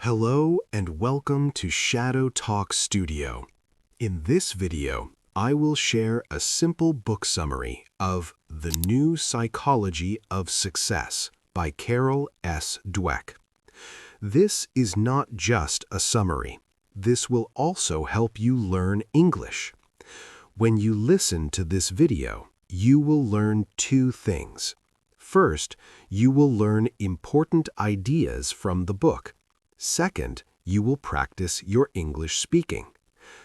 Hello and welcome to ShadowTalk Studio. In this video, I will share a simple book summary of The New Psychology of Success by Carol S. Dweck. This is not just a summary. This will also help you learn English. When you listen to this video, you will learn two things. First, you will learn important ideas from the book. Second, you will practice your English speaking.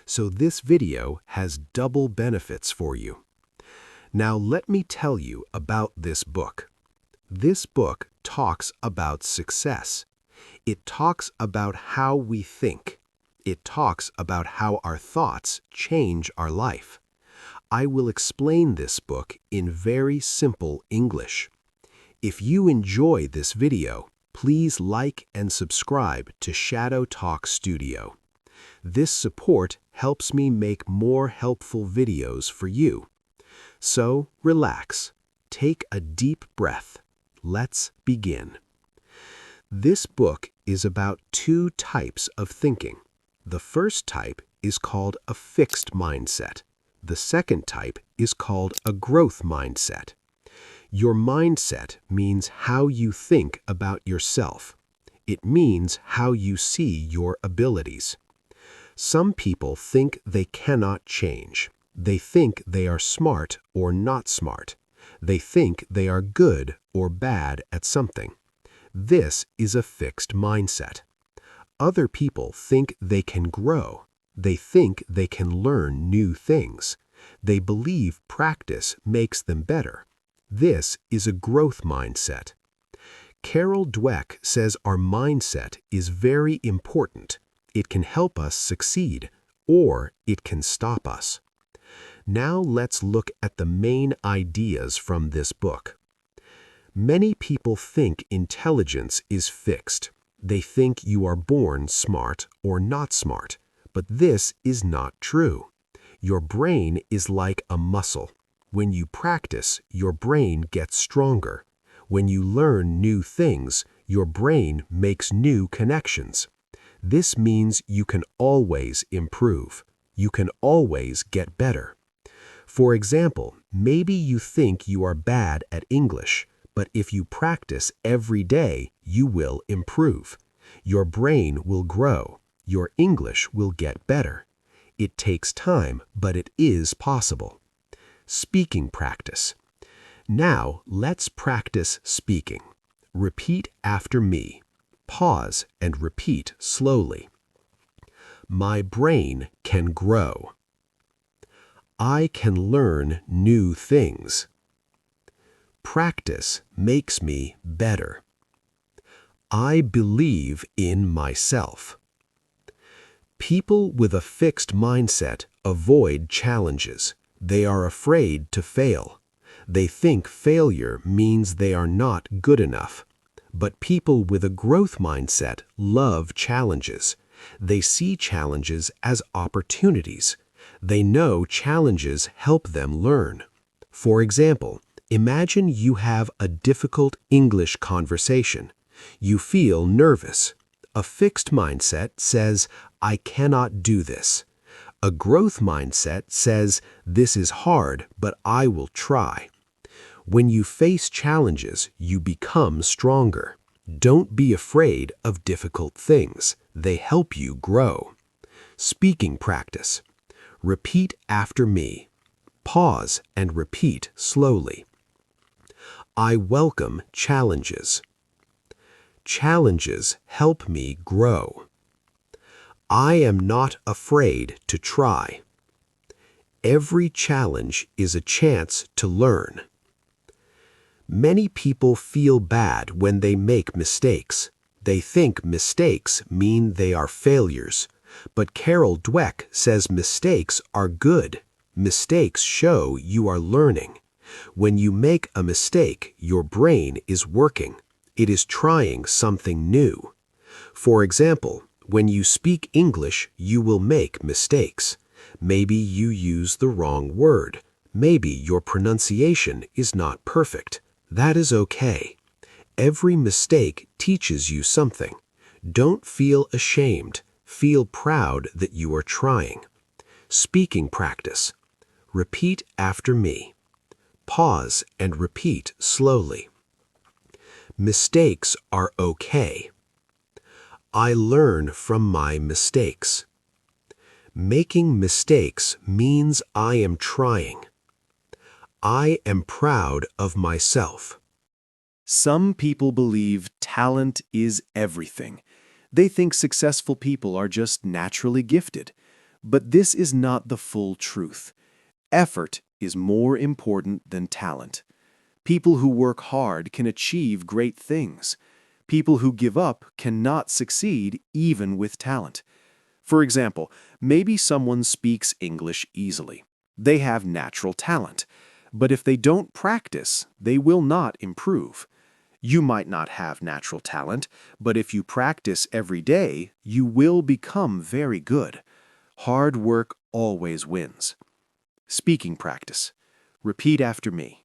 So this video has double benefits for you. Now let me tell you about this book. This book talks about success. It talks about how we think. It talks about how our thoughts change our life. I will explain this book in very simple English. If you enjoy this video, please like and subscribe to ShadowTalk Studio. This support helps me make more helpful videos for you. So relax, take a deep breath. Let's begin. This book is about two types of thinking. The first type is called a fixed mindset. The second type is called a growth mindset. Your mindset means how you think about yourself. It means how you see your abilities. Some people think they cannot change. They think they are smart or not smart. They think they are good or bad at something. This is a fixed mindset. Other people think they can grow. They think they can learn new things. They believe practice makes them better. This is a growth mindset. Carol Dweck says our mindset is very important. It can help us succeed, or it can stop us. Now let's look at the main ideas from this book. Many people think intelligence is fixed. They think you are born smart or not smart, but this is not true. Your brain is like a muscle. When you practice, your brain gets stronger. When you learn new things, your brain makes new connections. This means you can always improve. You can always get better. For example, maybe you think you are bad at English, but if you practice every day, you will improve. Your brain will grow. Your English will get better. It takes time, but it is possible. Speaking practice. Now let's practice speaking. Repeat after me. Pause and repeat slowly. My brain can grow. I can learn new things. Practice makes me better. I believe in myself. People with a fixed mindset avoid challenges. They are afraid to fail. They think failure means they are not good enough. But people with a growth mindset love challenges. They see challenges as opportunities. They know challenges help them learn. For example, imagine you have a difficult English conversation. You feel nervous. A fixed mindset says, I cannot do this. A growth mindset says, this is hard, but I will try. When you face challenges, you become stronger. Don't be afraid of difficult things. They help you grow. Speaking practice. Repeat after me. Pause and repeat slowly. I welcome challenges. Challenges help me grow. I am not afraid to try. Every challenge is a chance to learn. Many people feel bad when they make mistakes. They think mistakes mean they are failures. But Carol Dweck says mistakes are good. Mistakes show you are learning. When you make a mistake, your brain is working. It is trying something new. For example, when you speak English, you will make mistakes. Maybe you use the wrong word. Maybe your pronunciation is not perfect. That is okay. Every mistake teaches you something. Don't feel ashamed. Feel proud that you are trying. Speaking practice. Repeat after me. Pause and repeat slowly. Mistakes are okay. I learn from my mistakes. Making mistakes means I am trying. I am proud of myself. Some people believe talent is everything. They think successful people are just naturally gifted. But this is not the full truth. Effort is more important than talent. People who work hard can achieve great things. People who give up cannot succeed even with talent. For example, maybe someone speaks English easily. They have natural talent. But if they don't practice, they will not improve. You might not have natural talent, but if you practice every day, you will become very good. Hard work always wins. Speaking practice. Repeat after me.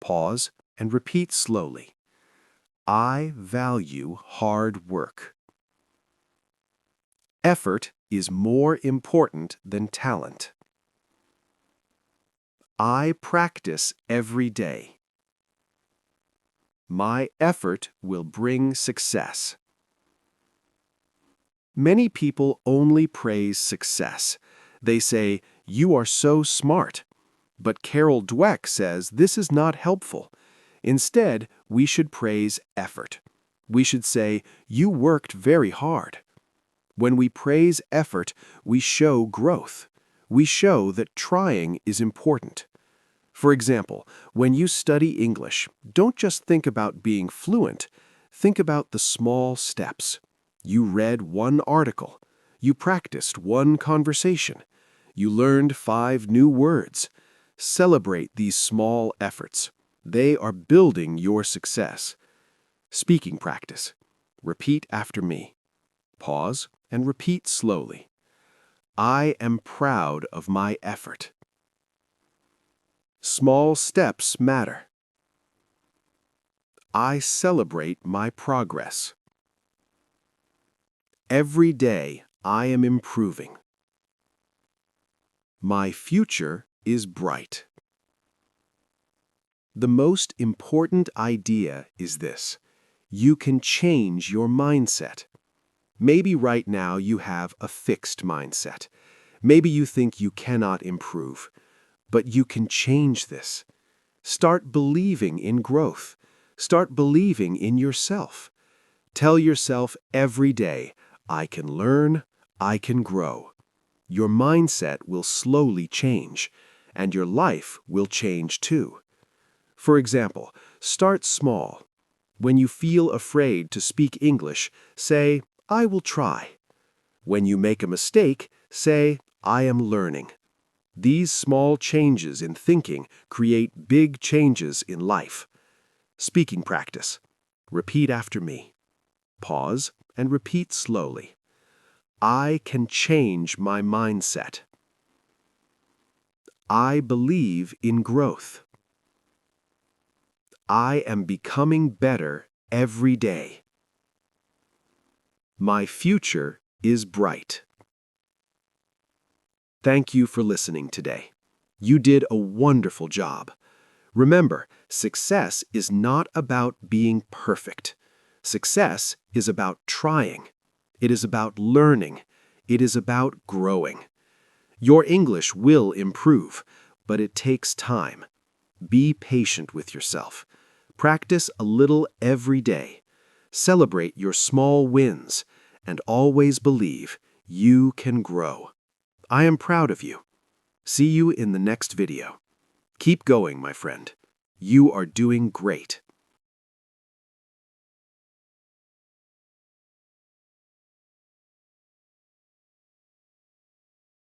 Pause and repeat slowly. I value hard work. Effort is more important than talent. I practice every day. My effort will bring success. Many people only praise success. They say, "You are so smart." But Carol Dweck says this is not helpful. Instead, we should praise effort. We should say, "You worked very hard." When we praise effort, we show growth. We show that trying is important. For example, when you study English, don't just think about being fluent. Think about the small steps. You read one article. You practiced one conversation. You learned 5 new words. Celebrate these small efforts. They are building your success. Speaking practice. Repeat after me. Pause and repeat slowly. I am proud of my effort. Small steps matter. I celebrate my progress. Every day I am improving. My future is bright. The most important idea is this: you can change your mindset. Maybe right now you have a fixed mindset. Maybe you think you cannot improve. But you can change this. Start believing in growth. Start believing in yourself. Tell yourself every day, I can learn, I can grow. Your mindset will slowly change, and your life will change too. For example, start small. When you feel afraid to speak English, say, I will try. When you make a mistake, say, I am learning. These small changes in thinking create big changes in life. Speaking practice. Repeat after me. Pause and repeat slowly. I can change my mindset. I believe in growth. I am becoming better every day. My future is bright. Thank you for listening today. You did a wonderful job. Remember, success is not about being perfect. Success is about trying. It is about learning. It is about growing. Your English will improve, but it takes time. Be patient with yourself. Practice a little every day. Celebrate your small wins, and always believe you can grow. I am proud of you. See you in the next video. Keep going, my friend. You are doing great.